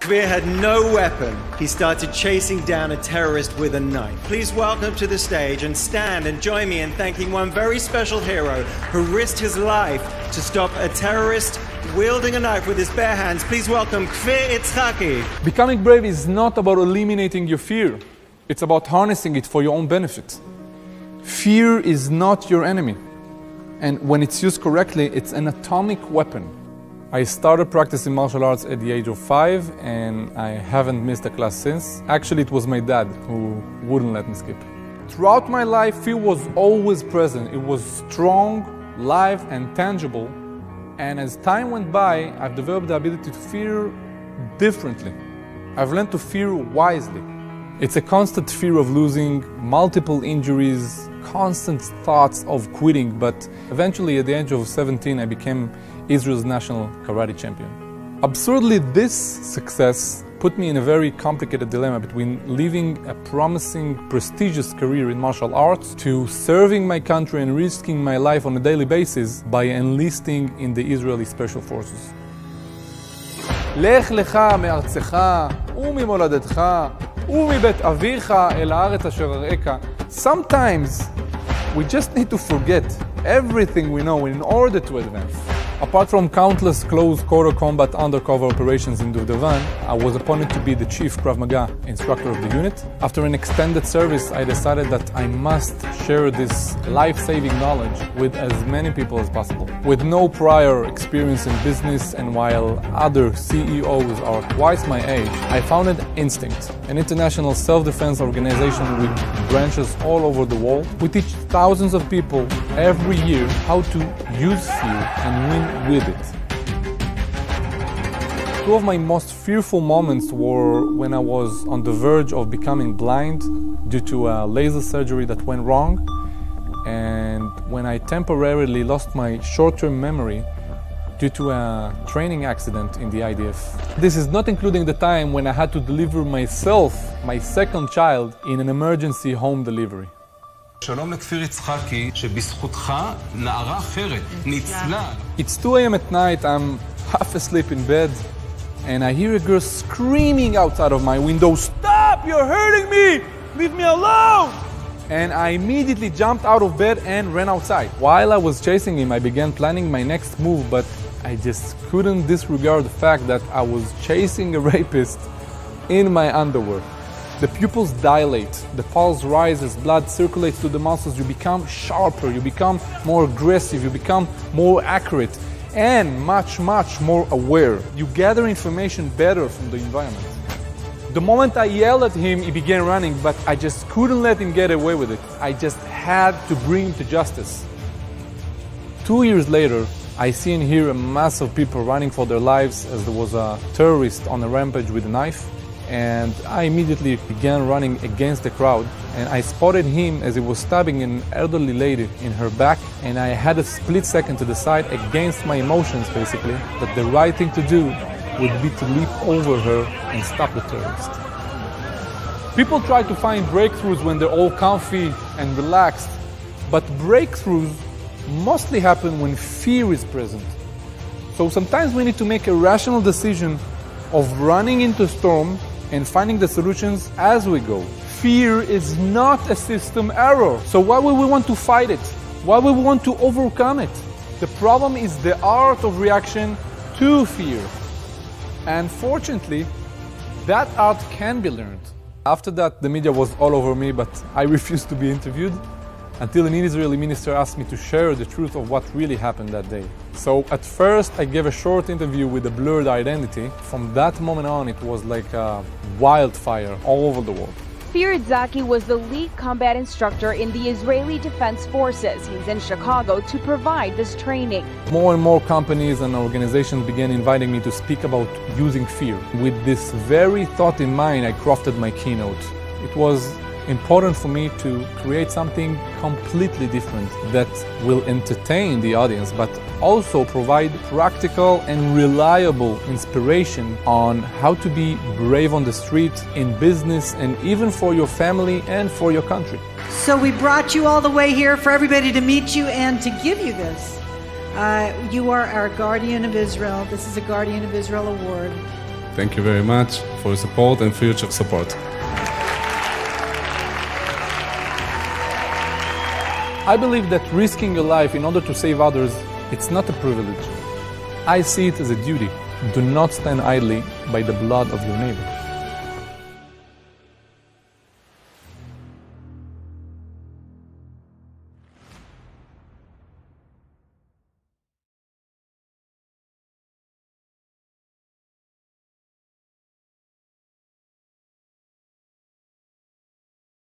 Kfir had no weapon, he started chasing down a terrorist with a knife. Please welcome to the stage and stand and join me in thanking one very special hero who risked his life to stop a terrorist wielding a knife with his bare hands. Please welcome Kfir Itzhaki. Becoming brave is not about eliminating your fear. It's about harnessing it for your own benefit. Fear is not your enemy. And when it's used correctly, it's an atomic weapon. I started practicing martial arts at the age of 5, and I haven't missed a class since. Actually, it was my dad who wouldn't let me skip. Throughout my life, fear was always present. It was strong, live, and tangible. And as time went by, I've developed the ability to fear differently. I've learned to fear wisely. It's a constant fear of losing, multiple injuries, constant thoughts of quitting, but eventually at the age of 17 I became Israel's national karate champion. Absurdly, this success put me in a very complicated dilemma between living a promising, prestigious career in martial arts to serving my country and risking my life on a daily basis by enlisting in the Israeli Special Forces. לך לך מארצך וממולדתך ומבית אביך אל הארץ אשר אראך. Sometimes we just need to forget everything we know in order to advance. Apart from countless close quarter combat undercover operations in Duvdevan, I was appointed to be the chief KRAV MAGA instructor of the unit. After an extended service, I decided that I must share this life-saving knowledge with as many people as possible. With no prior experience in business, and while other CEOs are twice my age, I founded Instinct, an international self-defense organization with branches all over the world. We teach thousands of people every year how to use fear and win with it. Two of my most fearful moments were when I was on the verge of becoming blind due to a laser surgery that went wrong, and when I temporarily lost my short-term memory due to a training accident in the IDF. This is not including the time when I had to deliver myself, my second child, in an emergency home delivery. שלום לכפיר יצחקי, שבזכותך נערה אחרת, ניצלה. It's 2 a.m. at night, I'm half asleep in bed, and I hear a girl screaming outside of my window, "Stop! You're hurting me! Leave me alone!" And I immediately jumped out of bed and ran outside. While I was chasing him, I began planning my next move, but I just couldn't disregard the fact that I was chasing a rapist in my underwear. The pupils dilate, the pulse rises, blood circulates to the muscles, you become sharper, you become more aggressive, you become more accurate, and much more aware. You gather information better from the environment. The moment I yelled at him, he began running, but I just couldn't let him get away with it. I just had to bring him to justice. 2 years later, I see and hear a mass of people running for their lives as there was a terrorist on a rampage with a knife. And I immediately began running against the crowd, and I spotted him as he was stabbing an elderly lady in her back, and I had a split second to decide against my emotions basically that the right thing to do would be to leap over her and stop the terrorist. People try to find breakthroughs when they're all comfy and relaxed, but breakthroughs mostly happen when fear is present. So sometimes we need to make a rational decision of running into a storm and finding the solutions as we go. Fear is not a system error. So why would we want to fight it? Why would we want to overcome it? The problem is the art of reaction to fear. And fortunately, that art can be learned. After that, the media was all over me, but I refused to be interviewed until an Israeli minister asked me to share the truth of what really happened that day. So at first I gave a short interview with a blurred identity. From that moment on, it was like a wildfire all over the world. Kfir Itzhaki was the lead combat instructor in the Israeli Defense Forces. He's in Chicago to provide this training. More and more companies and organizations began inviting me to speak about using fear. With this very thought in mind, I crafted my keynote. It was important for me to create something completely different that will entertain the audience, but also provide practical and reliable inspiration on how to be brave on the street, in business, and even for your family and for your country. So we brought you all the way here for everybody to meet you and to give you this. You are our Guardian of Israel. This is a Guardian of Israel award. Thank you very much for your support and future support. I believe that risking your life in order to save others, it's not a privilege. I see it as a duty. Do not stand idly by the blood of your neighbor.